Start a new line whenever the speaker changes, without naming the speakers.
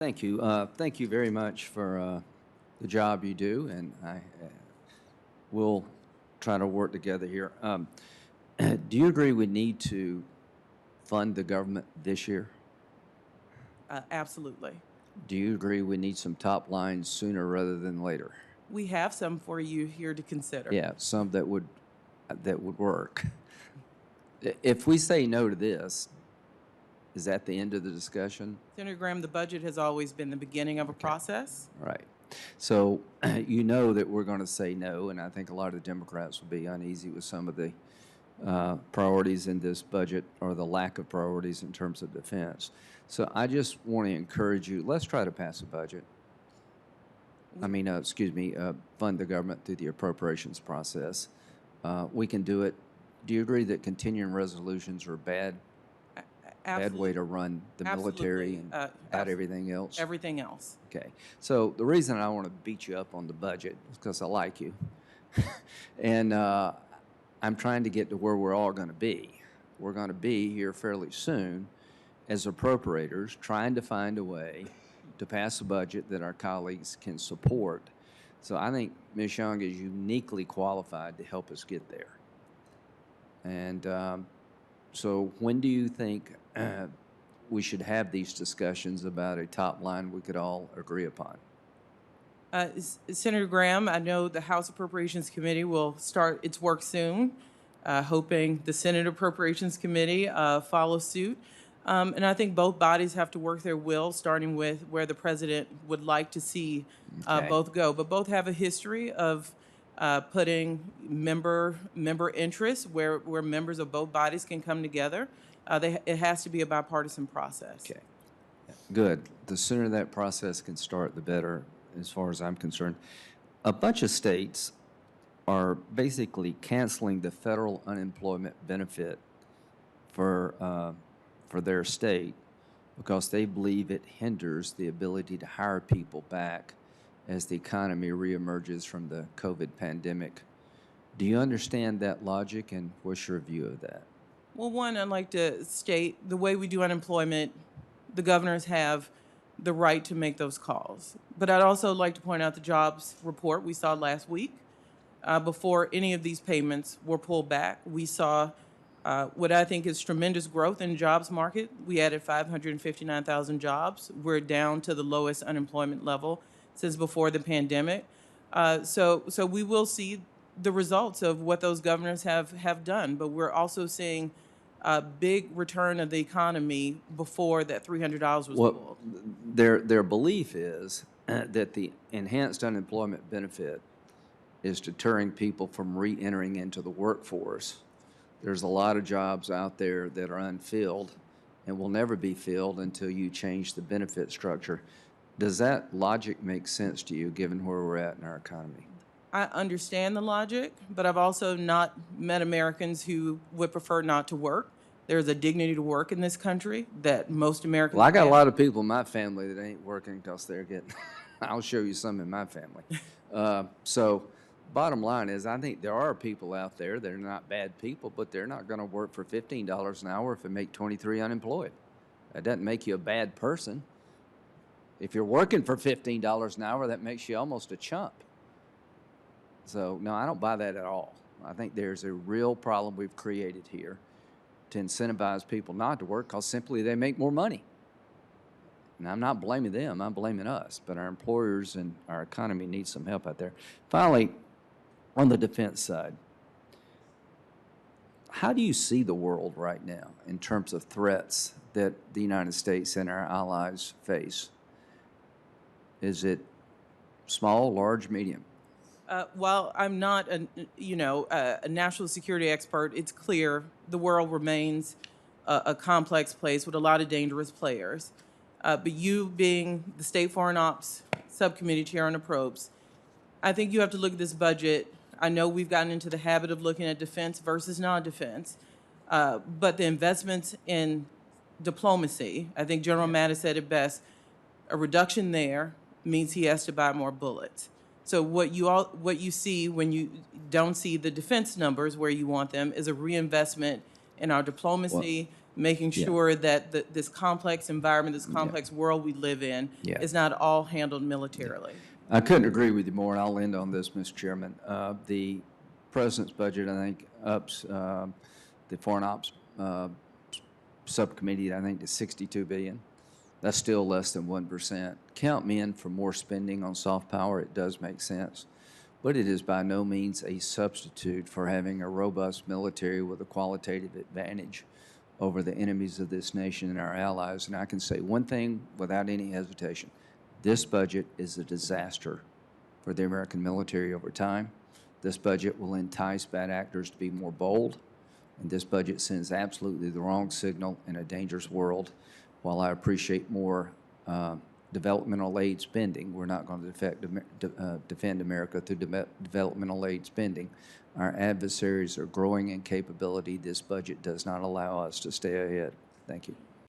Thank you. Thank you very much for the job you do, and we'll try to work together here. Do you agree we need to fund the government this year?
Absolutely.
Do you agree we need some top lines sooner rather than later?
We have some for you here to consider.
Yeah, some that would work. If we say no to this, is that the end of the discussion?
Senator Graham, the budget has always been the beginning of a process.
Right. So you know that we're going to say no, and I think a lot of the Democrats will be uneasy with some of the priorities in this budget or the lack of priorities in terms of defense. So I just want to encourage you, let's try to pass a budget. Fund the government through the appropriations process. We can do it. Do you agree that continuing resolutions are bad way to run the military and out everything else?
Everything else.
Okay. So the reason I want to beat you up on the budget is because I like you. And I'm trying to get to where we're all going to be. We're going to be here fairly soon as appropriators trying to find a way to pass a budget that our colleagues can support. So I think Ms. Young is uniquely qualified to help us get there. And so when do you think we should have these discussions about a top line we could all agree upon?
Senator Graham, I know the House Appropriations Committee will start its work soon, hoping the Senate Appropriations Committee follows suit. And I think both bodies have to work their will, starting with where the president would like to see both go. But both have a history of putting member interests where members of both bodies can come together. It has to be a bipartisan process.
Okay, good. The sooner that process can start, the better, as far as I'm concerned. A bunch of states are basically canceling the federal unemployment benefit for their state because they believe it hinders the ability to hire people back as the economy reemerges from the COVID pandemic. Do you understand that logic, and what's your view of that?
Well, one, I'd like to state the way we do unemployment, the governors have the right to make those calls. But I'd also like to point out the jobs report we saw last week. Before any of these payments were pulled back, we saw what I think is tremendous growth in the jobs market. We added 559,000 jobs. We're down to the lowest unemployment level since before the pandemic. So we will see the results of what those governors have done, but we're also seeing a big return of the economy before that $300 was pulled.
Their belief is that the enhanced unemployment benefit is deterring people from re-entering into the workforce. There's a lot of jobs out there that are unfilled and will never be filled until you change the benefit structure. Does that logic make sense to you, given where we're at in our economy?
I understand the logic, but I've also not met Americans who would prefer not to work. There's a dignity to work in this country that most Americans
Well, I got
have.
a lot of people in my family that ain't working because they're getting, I'll show you some in my family. So bottom line is, I think there are people out there that are not bad people, but they're not going to work for $15 an hour if they make 23 unemployed. That doesn't make you a bad person. If you're working for $15 an hour, that makes you almost a chump. So, no, I don't buy that at all. I think there's a real problem we've created here to incentivize people not to work because simply they make more money. And I'm not blaming them, I'm blaming us. But our employers and our economy need some help out there. Finally, on the defense side, how do you see the world right now in terms of threats that the United States and our allies face? Is it small, large, medium?
While I'm not a national security expert, it's clear the world remains a complex place with a lot of dangerous players. But you being the State Foreign Ops Subcommittee Chair on the probes, I think you have to look at this budget. I know we've gotten into the habit of looking at defense versus non-defense, but the investments in diplomacy, I think General Mattis said it best, a reduction there means he has to buy more bullets. So what you see when you don't see the defense numbers where you want them is a reinvestment in our diplomacy, making
Yeah.
sure that this complex environment, this complex world we live in
Yeah.
is not all handled militarily.
I couldn't agree with you more, and I'll end on this, Mr. Chairman. The president's budget, I think, ups the foreign ops subcommittee, I think, to 62 billion. That's still less than 1%. Count me in for more spending on soft power. It does make sense. But it is by no means a substitute for having a robust military with a qualitative advantage over the enemies of this nation and our allies. And I can say one thing without any hesitation. This budget is a disaster for the American military over time. This budget will entice bad actors to be more bold. And this budget sends absolutely the wrong signal in a dangerous world. While I appreciate more developmental aid spending, we're not going to defend America through developmental aid spending. Our adversaries are growing in capability. This budget does not allow us to stay ahead. Thank you.